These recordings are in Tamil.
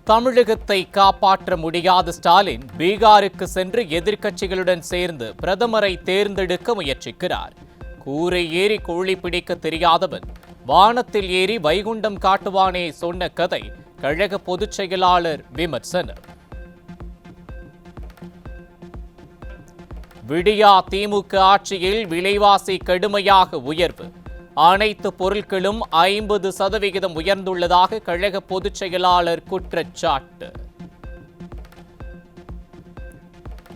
தமிழகத்தை காப்பாற்ற முடியாத ஸ்டாலின் பீகாருக்கு சென்று எதிர்க்கட்சிகளுடன் சேர்ந்து பிரதமரை தேர்ந்தெடுக்க முயற்சிக்கிறார். கூரை ஏறி கோழி பிடிக்க தெரியாதவன் வானத்தில் ஏறி வைகுண்டம் காட்டுவானே சொன்ன கதை கழக பொதுச் செயலாளர் விமர்சனம். விடியா திமுக ஆட்சியில் விலைவாசி கடுமையாக உயர்வு, அனைத்து பொருட்களும் 50% உயர்ந்துள்ளதாக கழக பொதுச் செயலாளர் குற்றச்சாட்டு.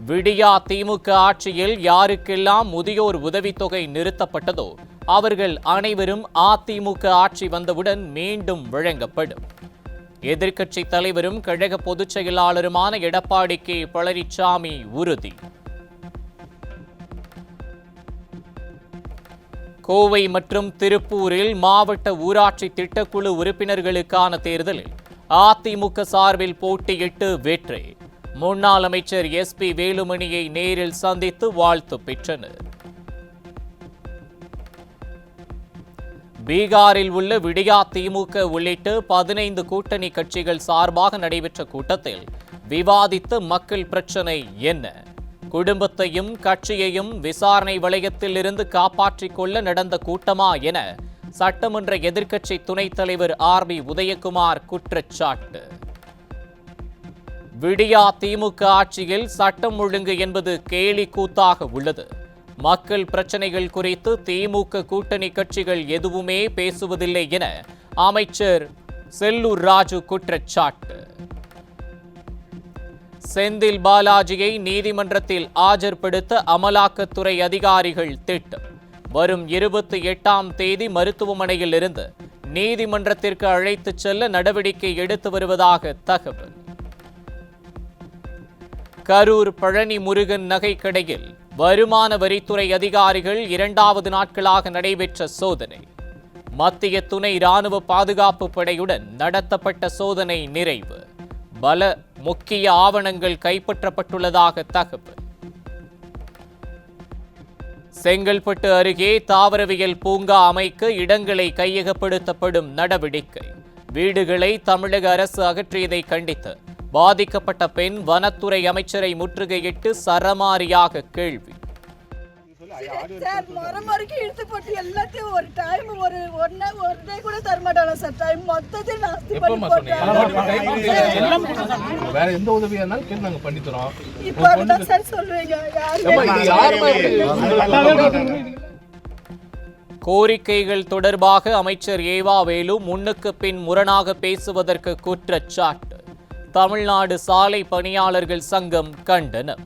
விடியா திமுக ஆட்சியில் யாருக்கெல்லாம் முதியோர் உதவித்தொகை நிறுத்தப்பட்டதோ அவர்கள் அனைவரும் அதிமுக ஆட்சி வந்தவுடன் மீண்டும் வழங்கப்படும். எதிர்க்கட்சி தலைவரும் கழக பொதுச் செயலாளருமான எடப்பாடி கே பழனிசாமி உறுதி. கோவை மற்றும் திருப்பூரில் மாவட்ட ஊராட்சி திட்டக்குழு உறுப்பினர்களுக்கான தேர்தலில் அதிமுக சார்பில் போட்டியிட்டு வெற்றி. முன்னாள் அமைச்சர் SP வேலுமணியை நேரில் சந்தித்து வாழ்த்து பெற்றனர். பீகாரில் உள்ள விடியா திமுக உள்ளிட்ட 15 கூட்டணி கட்சிகள் சார்பாக நடைபெற்ற கூட்டத்தில் விவாதித்த மக்கள் பிரச்சினை என்ன, குடும்பத்தையும் கட்சியையும் விசாரணை வளையத்தில் இருந்து காப்பாற்றிக் கொள்ள நடந்த கூட்டமா என சட்டமன்ற எதிர்க்கட்சி துணைத் தலைவர் RB உதயகுமார் குற்றச்சாட்டு. விடியா திமுக ஆட்சியில் சட்டம் ஒழுங்கு என்பது கேலி கூத்தாக உள்ளது. மக்கள் பிரச்சனைகள் குறித்து திமுக கூட்டணி கட்சிகள் எதுவுமே பேசுவதில்லை என அமைச்சர் செல்லூர் ராஜு குற்றச்சாட்டு. செந்தில் பாலாஜியை நீதிமன்றத்தில் ஆஜர்படுத்த அமலாக்கத்துறை அதிகாரிகள் திட்டம். வரும் 28ஆம் தேதி மருத்துவமனையில் இருந்து நீதிமன்றத்திற்கு அழைத்துச் செல்ல நடவடிக்கை எடுத்து வருவதாக தகவல். கரூர் பழனி முருகன் நகைக்கடையில் வருமான வரித்துறை அதிகாரிகள் 2வது நாட்களாக நடைபெற்ற சோதனை. மத்திய துணை ராணுவ பாதுகாப்பு படையுடன் நடத்தப்பட்ட சோதனை நிறைவு. பல முக்கிய ஆவணங்கள் கைப்பற்றப்பட்டுள்ளதாக தகவல். செங்கல்பட்டு அருகே தாவரவியல் பூங்கா அமைக்க இடங்களை கையகப்படுத்தப்படும் நடவடிக்கை. வீடுகளை தமிழக அரசு அகற்றியதை கண்டித்து பாதிக்கப்பட்ட பெண் வனத்துறை அமைச்சரை முற்றுகையிட்டு சரமாரியாக கேள்வி. கோரிக்கைகள் தொடர்பாக அமைச்சர் ஏவா வேலு முன்னுக்கு பின் முரணாக பேசுவதற்கு குற்றச்சாட்டு. தமிழ்நாடு சாலை பணியாளர்கள் சங்கம் கண்டனம்.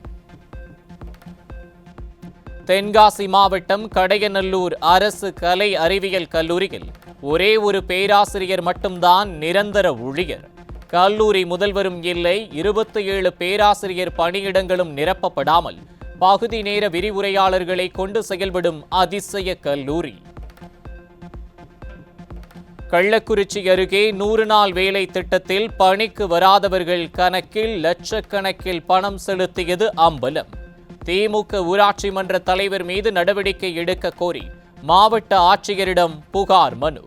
தென்காசி மாவட்டம் கடையநல்லூர் அரசு கலை அறிவியல் கல்லூரியில் ஒரே ஒரு பேராசிரியர் மட்டும்தான் நிரந்தர ஊழியர். கல்லூரி முதல்வரும் இல்லை, 27 பேராசிரியர் பணியிடங்களும் நிரப்பப்படாமல் பகுதி நேர விரிவுரையாளர்களை கொண்டு செயல்படும் அதிசய கல்லூரி. கள்ளக்குறிச்சி அருகே 100 நாள் வேலை திட்டத்தில் பணிக்கு வராதவர்கள் கணக்கில் லட்சக்கணக்கில் பணம் செலுத்தியது அம்பலம். திமுக ஊராட்சி மன்ற தலைவர் மீது நடவடிக்கை எடுக்க கோரி மாவட்ட ஆட்சியரிடம் புகார் மனு.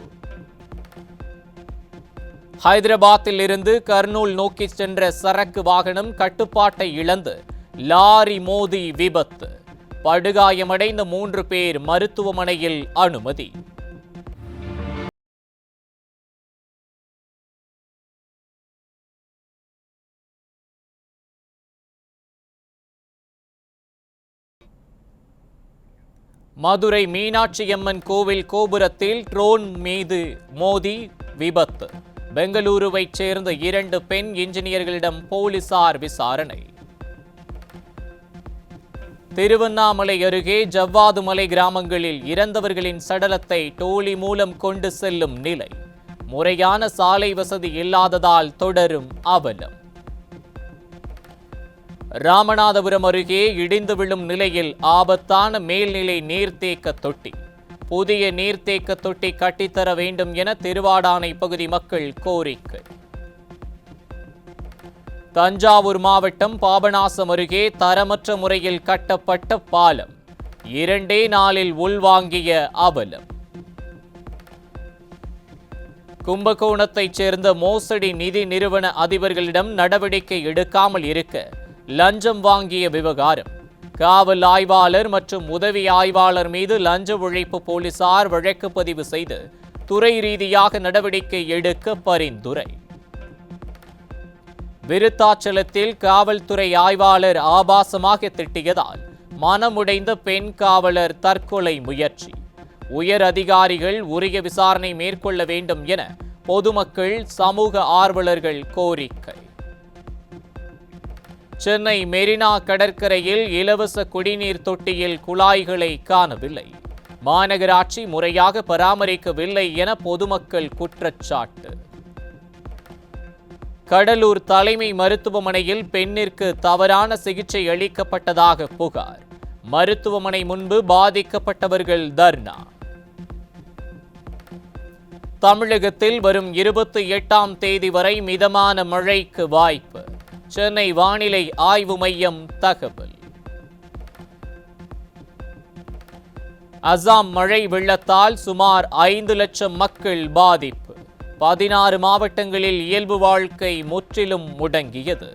ஹைதராபாத்தில் இருந்து கர்னூல் நோக்கி சென்ற சரக்கு வாகனம் கட்டுப்பாட்டை இழந்து லாரி மோதி விபத்து. படுகாயமடைந்த 3 பேர் மருத்துவமனையில் அனுமதி. மதுரை மீனாட்சியம்மன் கோவில் கோபுரத்தில் ட்ரோன் மீது மோதி விபத்து. பெங்களூருவைச் சேர்ந்த 2 பெண் இன்ஜினியர்களிடம் போலீசார் விசாரணை. திருவண்ணாமலை அருகே ஜவ்வாதுமலை கிராமங்களில் இறந்தவர்களின் சடலத்தை டோலி மூலம் கொண்டு செல்லும் நிலை. முறையான சாலை வசதி இல்லாததால் தொடரும் அவலம். ராமநாதபுரம் அருகே இடிந்து விழும் நிலையில் ஆபத்தான மேல்நிலை நீர்த்தேக்க தொட்டி. புதிய நீர்த்தேக்க தொட்டி கட்டித்தர வேண்டும் என திருவாடானை பகுதி மக்கள் கோரிக்கை. தஞ்சாவூர் மாவட்டம் பாபநாசம் அருகே தரமற்ற முறையில் கட்டப்பட்ட பாலம் 2 நாளில் உள்வாங்கிய அவலம். கும்பகோணத்தைச் சேர்ந்த மோசடி நிதி நிறுவன அதிபர்களிடம் நடவடிக்கை எடுக்காமல் இருக்க லஞ்சம் வாங்கிய விவகாரம். காவல் ஆய்வாளர் மற்றும் உதவி ஆய்வாளர் மீது லஞ்ச ஒழிப்பு போலீசார் வழக்கு பதிவு செய்து துறை ரீதியாக நடவடிக்கை எடுக்க பரிந்துரை. விருத்தாச்சலத்தில் காவல்துறை ஆய்வாளர் ஆபாசமாக திட்டியதால் மனமுடைந்த பெண் காவலர் தற்கொலை முயற்சி. உயர் அதிகாரிகள் உரிய விசாரணை மேற்கொள்ள வேண்டும் என பொதுமக்கள், சமூக ஆர்வலர்கள் கோரிக்கை. சென்னை மெரினா கடற்கரையில் இலவச குடிநீர் தொட்டியில் குழாய்களை காணவில்லை. மாநகராட்சி முறையாக பராமரிக்கவில்லை என பொதுமக்கள் குற்றச்சாட்டு. கடலூர் தலைமை மருத்துவமனையில் பெண்ணிற்கு தவறான சிகிச்சை அளிக்கப்பட்டதாக புகார். மருத்துவமனை முன்பு பாதிக்கப்பட்டவர்கள் தர்ணா. தமிழகத்தில் வரும் 28ஆம் தேதி வரை மிதமான மழைக்கு வாய்ப்பு. சென்னை வானிலை ஆய்வு மையம் தகவல். அசாம் மழை வெள்ளத்தால் சுமார் 5 லட்சம் மக்கள் பாதிப்பு. 16 மாவட்டங்களில் இயல்பு வாழ்க்கை முற்றிலும் முடங்கியது.